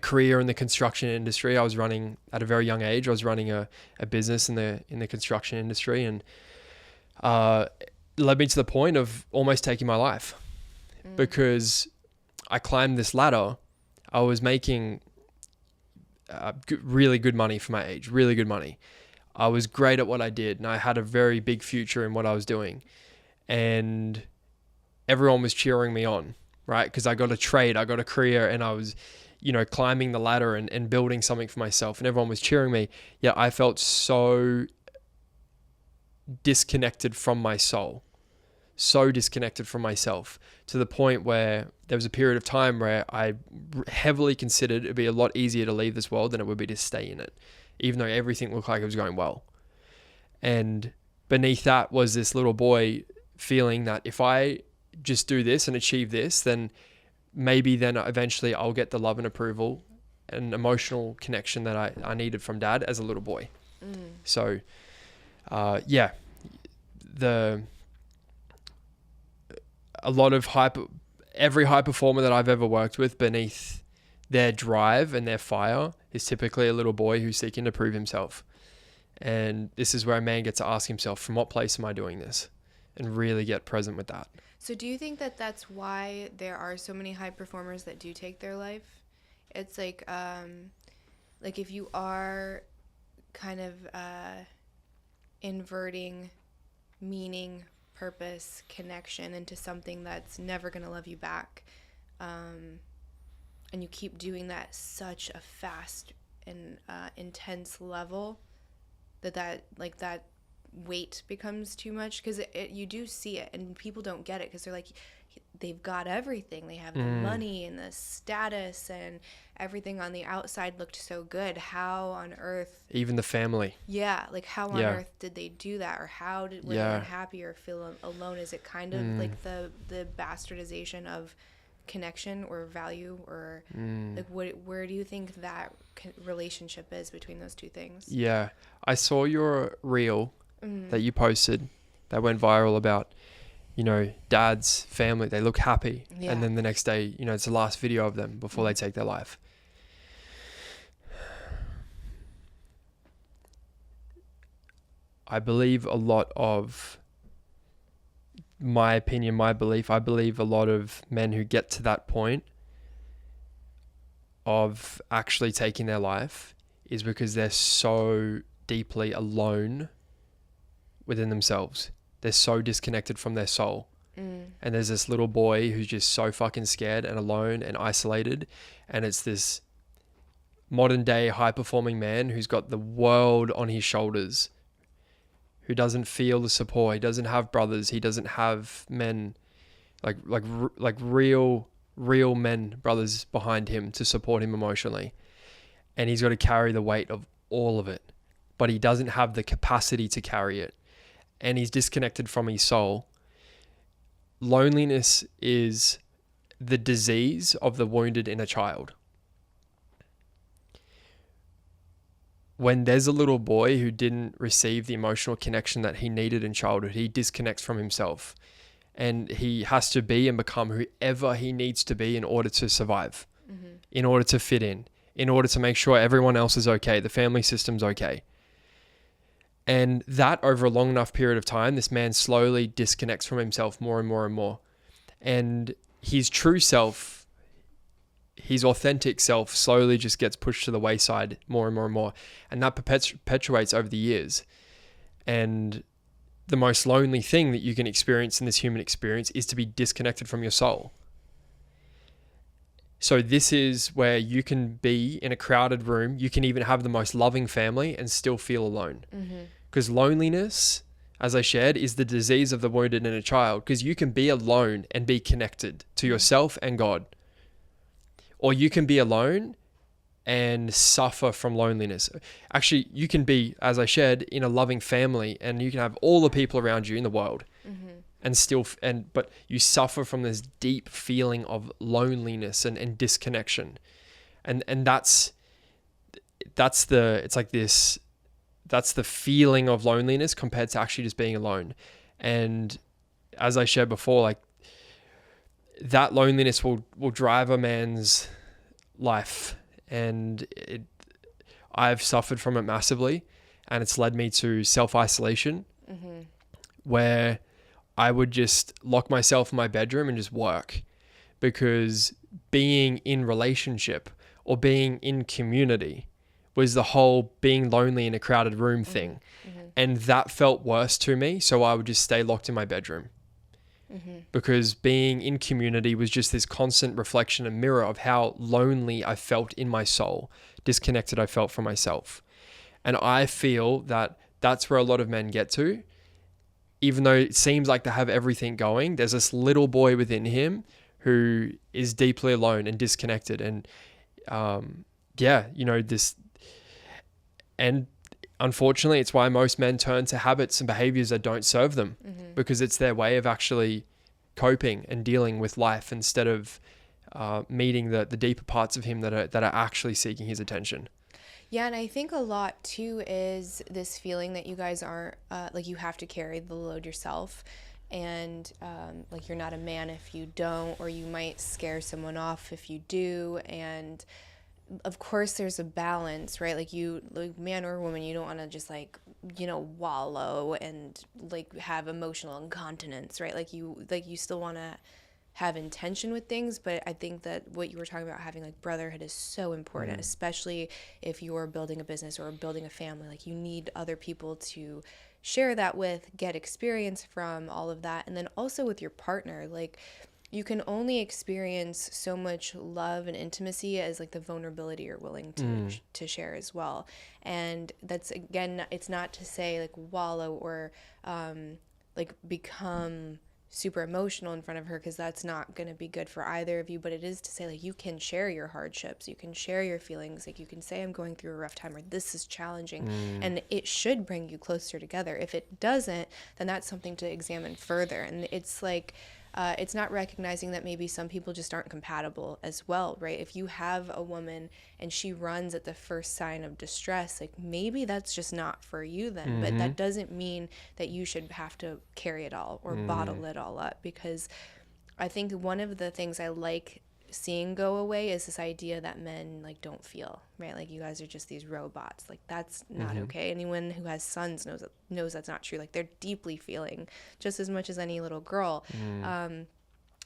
career in the construction industry. I was running at a very young age. I was running a business in the construction industry, and led me to the point of almost taking my life, because I climbed this ladder. I was making really good money for my age, really good money. I was great at what I did, and I had a very big future in what I was doing, and everyone was cheering me on, right? Because I got a trade, I got a career, and I was, climbing the ladder and building something for myself, and everyone was cheering me. Yet I felt so disconnected from my soul, so disconnected from myself, to the point where there was a period of time where I heavily considered it'd be a lot easier to leave this world than it would be to stay in it, even though everything looked like it was going well. And beneath that was this little boy feeling that if I just do this and achieve this, then maybe then eventually I'll get the love and approval and emotional connection that I needed from dad as a little boy. So, every high performer that I've ever worked with, beneath their drive and their fire is typically a little boy who's seeking to prove himself. And this is where a man gets to ask himself, from what place am I doing this? And really get present with that. So do you think that that's why there are so many high performers that do take their life? It's like if you are kind of inverting meaning, purpose, connection into something that's never going to love you back, and you keep doing that at such a fast and intense level, that weight becomes too much, because you do see it and people don't get it, because they're like, they've got everything, they have the money and the status and everything on the outside looked so good. How on earth, even the family, how on earth did they do that? Or how were they unhappy or feel alone? Is it kind of like the bastardization of connection or value, or where do you think that relationship is between those two things? I saw your reel that you posted that went viral about, dad's family, they look happy. And then the next day, it's the last video of them before they take their life. I believe a lot of, my opinion, my belief, I believe a lot of men who get to that point of actually taking their life is because they're so deeply alone within themselves. They're so disconnected from their soul. And there's this little boy who's just so fucking scared and alone and isolated. And it's this modern day high performing man who's got the world on his shoulders, who doesn't feel the support. He doesn't have brothers. He doesn't have men, like real men, brothers behind him to support him emotionally. And he's got to carry the weight of all of it, but he doesn't have the capacity to carry it. And he's disconnected from his soul. Loneliness is the disease of the wounded inner child. when there's a little boy who didn't receive the emotional connection that he needed in childhood, he disconnects from himself, and he has to be and become whoever he needs to be in order to survive, in order to fit in order to make sure everyone else is okay, the family system's okay. And that over a long enough period of time, this man slowly disconnects from himself more and more and more. And his true self, his authentic self, slowly just gets pushed to the wayside more and more and more. And that perpetuates over the years. And the most lonely thing that you can experience in this human experience is to be disconnected from your soul. So this is where you can be in a crowded room. You can even have the most loving family and still feel alone. Because loneliness, as I shared, is the disease of the wounded inner child. Because you can be alone and be connected to yourself and God. Or you can be alone and suffer from loneliness. Actually, you can be, as I shared, in a loving family, and you can have all the people around you in the world, and still, but you suffer from this deep feeling of loneliness and disconnection, and that's the feeling of loneliness compared to actually just being alone. And as I shared before, like, that loneliness will drive a man's life. And I've suffered from it massively, and it's led me to self-isolation, where I would just lock myself in my bedroom and just work, because being in relationship or being in community was the whole being lonely in a crowded room thing. And that felt worse to me. So I would just stay locked in my bedroom. Because being in community was just this constant reflection and mirror of how lonely I felt in my soul, disconnected I felt from myself. And I feel that that's where a lot of men get to. Even though it seems like they have everything going, there's this little boy within him who is deeply alone and disconnected. And this, and unfortunately, it's why most men turn to habits and behaviors that don't serve them, because it's their way of actually coping and dealing with life instead of meeting the deeper parts of him that are actually seeking his attention. Yeah, and I think a lot too is this feeling that you guys aren't like, you have to carry the load yourself, and like, you're not a man if you don't, or you might scare someone off if you do. And of course there's a balance, right? Like, you, like, man or woman, you don't want to just, like, wallow and, like, have emotional incontinence, right? Like, you still want to have intention with things. But I think that what you were talking about, having, like, brotherhood, is so important, especially if you're building a business or building a family. Like, you need other people to share that with, get experience from, all of that. And then also with your partner, like, you can only experience so much love and intimacy as, like, the vulnerability you're willing to share as well. And that's, again, it's not to say, like, wallow or like, become super emotional in front of her, because that's not going to be good for either of you. But it is to say, like, you can share your hardships, you can share your feelings, like, you can say, I'm going through a rough time, or this is challenging, and it should bring you closer together. If it doesn't, then that's something to examine further. And it's like, it's not recognizing that maybe some people just aren't compatible as well, right? If you have a woman and she runs at the first sign of distress, like, maybe that's just not for you then. But that doesn't mean that you should have to carry it all or bottle it all up. Because I think one of the things I like seeing go away is this idea that men, like, don't feel, right? Like, you guys are just these robots. Like, that's not okay. Anyone who has sons knows that's not true. Like, they're deeply feeling just as much as any little girl.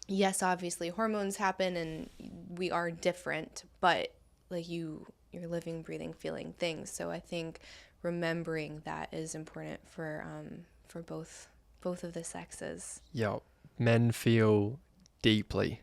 Yes, obviously hormones happen and we are different, but, like, you're living, breathing, feeling things. So I think remembering that is important for both of the sexes. Yeah, men feel deeply.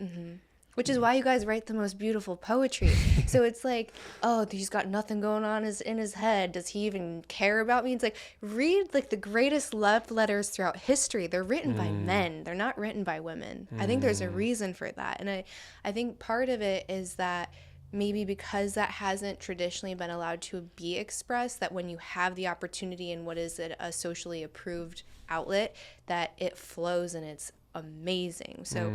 Which is why you guys write the most beautiful poetry. So it's like, oh, he's got nothing going on in his head. Does he even care about me? It's like, read, like, the greatest love letters throughout history. They're written by men. They're not written by women. I think there's a reason for that. And I think part of it is that maybe because that hasn't traditionally been allowed to be expressed, that when you have the opportunity in what is a socially approved outlet, that it flows and it's amazing. So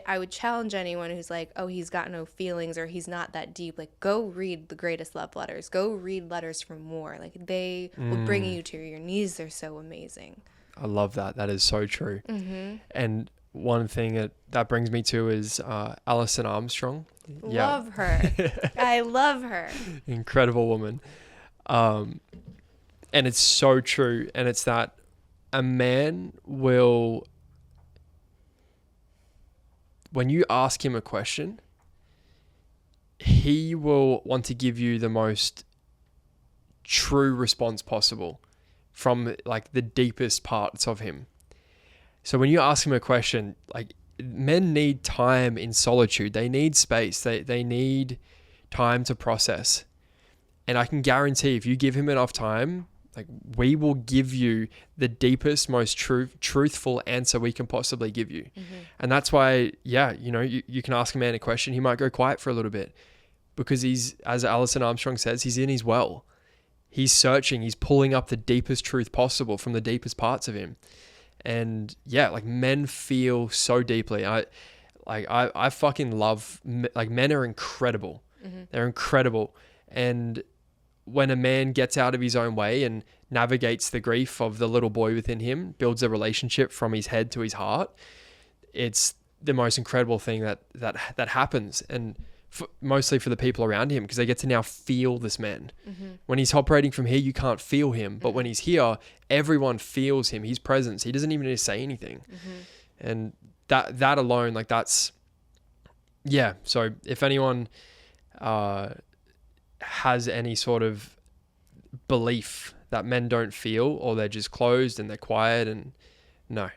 I would challenge anyone who's like, oh, he's got no feelings or he's not that deep. Like, go read the greatest love letters. Go read Letters from War. Like, they will bring you to your knees. They're so amazing. I love that. That is so true. And one thing that brings me to is Alison Armstrong. Love her. I love her. Incredible woman. And it's so true. And it's that a man will, when you ask him a question, he will want to give you the most true response possible from like the deepest parts of him. So when you ask him a question, like, men need time in solitude. They need space. They need time to process. And I can guarantee if you give him enough time, like, we will give you the deepest, most truthful answer we can possibly give you. And that's why, you can ask a man a question. He might go quiet for a little bit because he's, as Alison Armstrong says, he's in his well. He's searching. He's pulling up the deepest truth possible from the deepest parts of him. And like, men feel so deeply. I fucking love, like, men are incredible. They're incredible. And when a man gets out of his own way and navigates the grief of the little boy within him, builds a relationship from his head to his heart, it's the most incredible thing that happens. And mostly for the people around him, because they get to now feel this man. When he's operating from here, you can't feel him. But when he's here, everyone feels him, his presence. He doesn't even need to say anything. And that alone, like, that's, so if anyone has any sort of belief that men don't feel, or they're just closed and they're quiet, and no,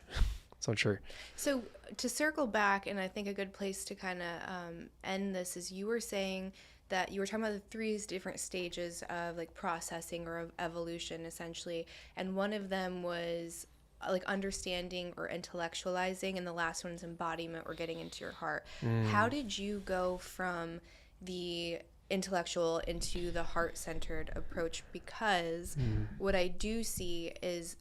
it's not true. So to circle back, and I think a good place to kind of end this is, you were saying that you were talking about the 3 different stages of, like, processing or of evolution, essentially, and one of them was like understanding or intellectualizing, and the last one is embodiment, or getting into your heart. How did you go from the intellectual into the heart-centered approach? Because what I do see is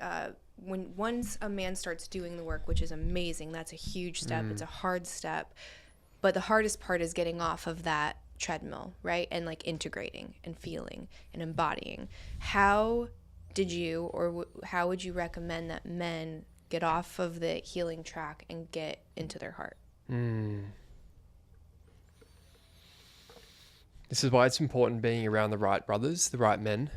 once a man starts doing the work, which is amazing, that's a huge step. It's a hard step, but the hardest part is getting off of that treadmill, right? And, like, integrating and feeling and embodying. How did you, or how would you recommend that men get off of the healing track and get into their heart? This is why it's important being around the right brothers, the right men,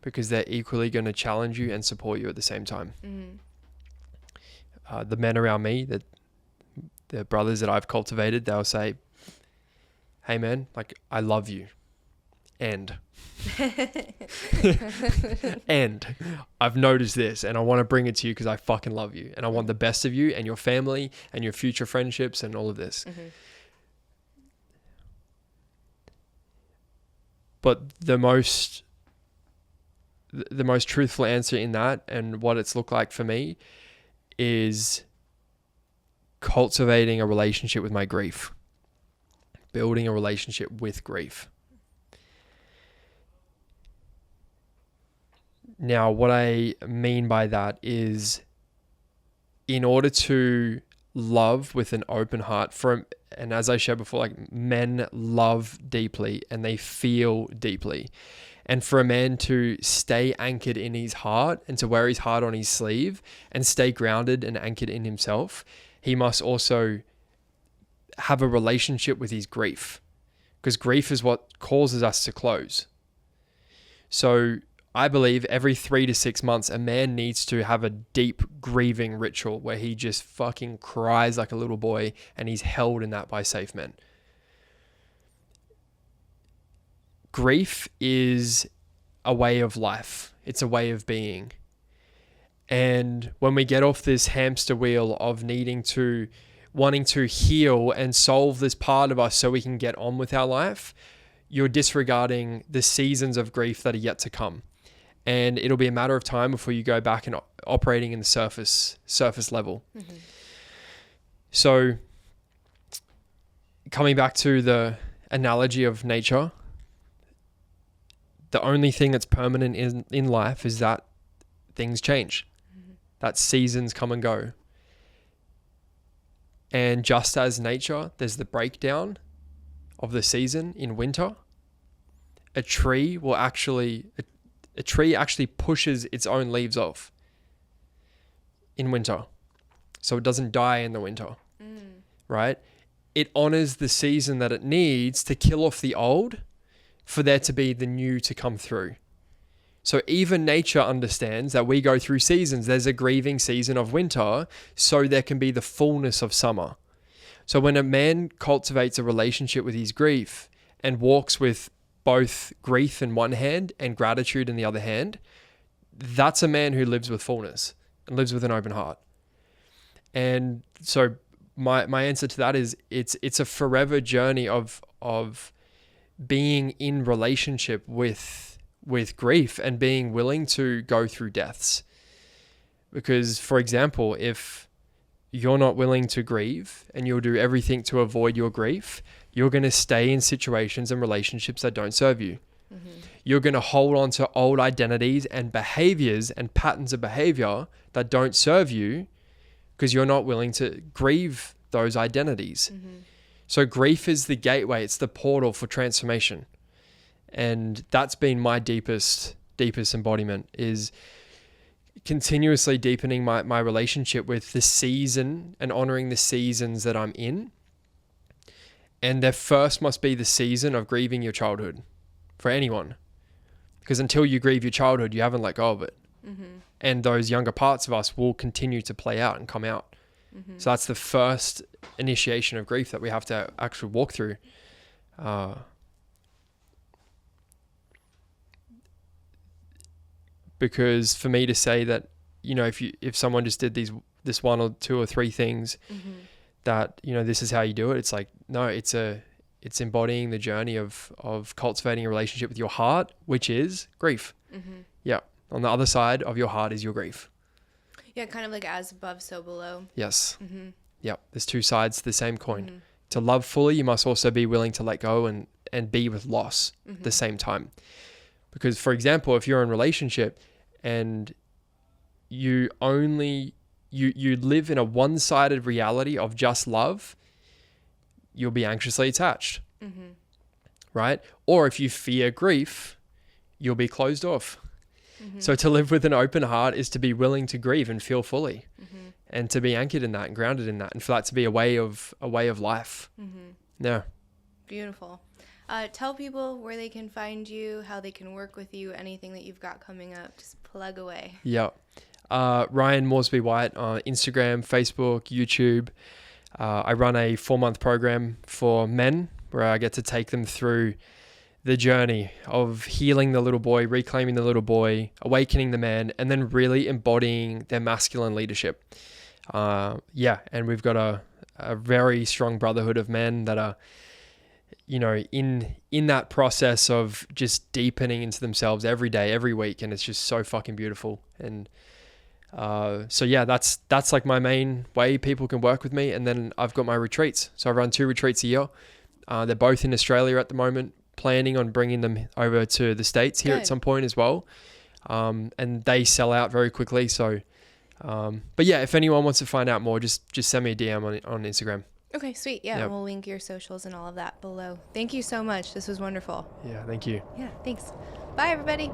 because they're equally going to challenge you and support you at the same time. The men around me, the brothers that I've cultivated, they'll say, hey man, like, I love you. And I've noticed this, and I want to bring it to you because I fucking love you, and I want the best of you and your family and your future friendships and all of this. But the most truthful answer in that, and what it's looked like for me, is cultivating a relationship with my grief, building a relationship with grief. Now, what I mean by that is, in order to love with an open heart, and as I shared before, like, men love deeply and they feel deeply. And for a man to stay anchored in his heart and to wear his heart on his sleeve and stay grounded and anchored in himself, he must also have a relationship with his grief, because grief is what causes us to close. So I believe every 3 to 6 months, a man needs to have a deep grieving ritual where he just fucking cries like a little boy, and he's held in that by safe men. Grief is a way of life. It's a way of being. And when we get off this hamster wheel of wanting to heal and solve this part of us so we can get on with our life, you're disregarding the seasons of grief that are yet to come. And it'll be a matter of time before you go back and operating in the surface level. So coming back to the analogy of nature, the only thing that's permanent in life is that things change, that seasons come and go. And just as nature, there's the breakdown of the season in winter. A tree actually pushes its own leaves off in winter. So it doesn't die in the winter, right? It honors the season that it needs to kill off the old for there to be the new to come through. So even nature understands that we go through seasons. There's a grieving season of winter, so there can be the fullness of summer. So when a man cultivates a relationship with his grief and walks with both grief in one hand and gratitude in the other hand, that's a man who lives with fullness and lives with an open heart. And so my answer to that is it's a forever journey of being in relationship with grief and being willing to go through deaths. Because, for example, if you're not willing to grieve and you'll do everything to avoid your grief, you're going to stay in situations and relationships that don't serve you. You're going to hold on to old identities and behaviors and patterns of behavior that don't serve you because you're not willing to grieve those identities. So grief is the gateway. It's the portal for transformation. And that's been my deepest embodiment, is continuously deepening my relationship with the season and honoring the seasons that I'm in. And there first must be the season of grieving your childhood for anyone. Because until you grieve your childhood, you haven't let go of it. And those younger parts of us will continue to play out and come out. So that's the first initiation of grief that we have to actually walk through. Because for me to say that, you know, if someone just did this one or two or three things that, you know, this is how you do it, it's like, no, it's embodying the journey of cultivating a relationship with your heart, which is grief. Yeah. On the other side of your heart is your grief. Yeah, kind of like as above, so below. Yes. Yep. There's two sides to the same coin. To love fully, you must also be willing to let go and be with loss at the same time. Because, for example, if you're in a relationship and you live in a one-sided reality of just love, you'll be anxiously attached, right? Or if you fear grief, you'll be closed off. So to live with an open heart is to be willing to grieve and feel fully, and to be anchored in that and grounded in that, and for that to be a way of life. Yeah. Beautiful. Tell people where they can find you, how they can work with you, anything that you've got coming up. Just plug away. Yeah. Ryan Moresby-white on Instagram, Facebook, YouTube. I run a 4-month program for men where I get to take them through the journey of healing the little boy, reclaiming the little boy, awakening the man, and then really embodying their masculine leadership. And we've got a very strong brotherhood of men that are, you know, in that process of just deepening into themselves every day, every week. And it's just so fucking beautiful. And so yeah, that's like my main way people can work with me. And then I've got my retreats. So I run 2 retreats a year. They're both in Australia at the moment, planning on bringing them over to the States here at some point as well. And they sell out very quickly. So, but yeah, if anyone wants to find out more, just send me a DM on Instagram. Okay, sweet. Yeah, we'll link your socials and all of that below. Thank you so much. This was wonderful. Yeah, thank you. Yeah, thanks. Bye, everybody.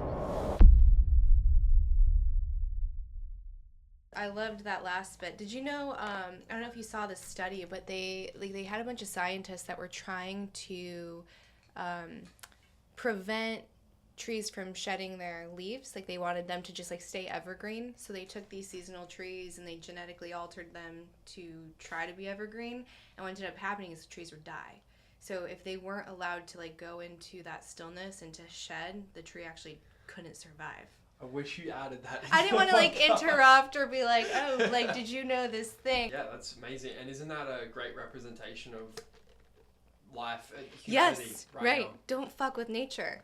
I loved that last bit. Did you know, I don't know if you saw this study, but they had a bunch of scientists that were trying to prevent trees from shedding their leaves. Like, they wanted them to just like stay evergreen. So they took these seasonal trees and they genetically altered them to try to be evergreen. And what ended up happening is the trees would die. So if they weren't allowed to like go into that stillness and to shed, the tree actually couldn't survive. I wish you added that. I didn't want to like interrupt or be like, oh, like, did you know this thing? Yeah, that's amazing. And isn't that a great representation of life and humanity? Yes, right. Now? Don't fuck with nature.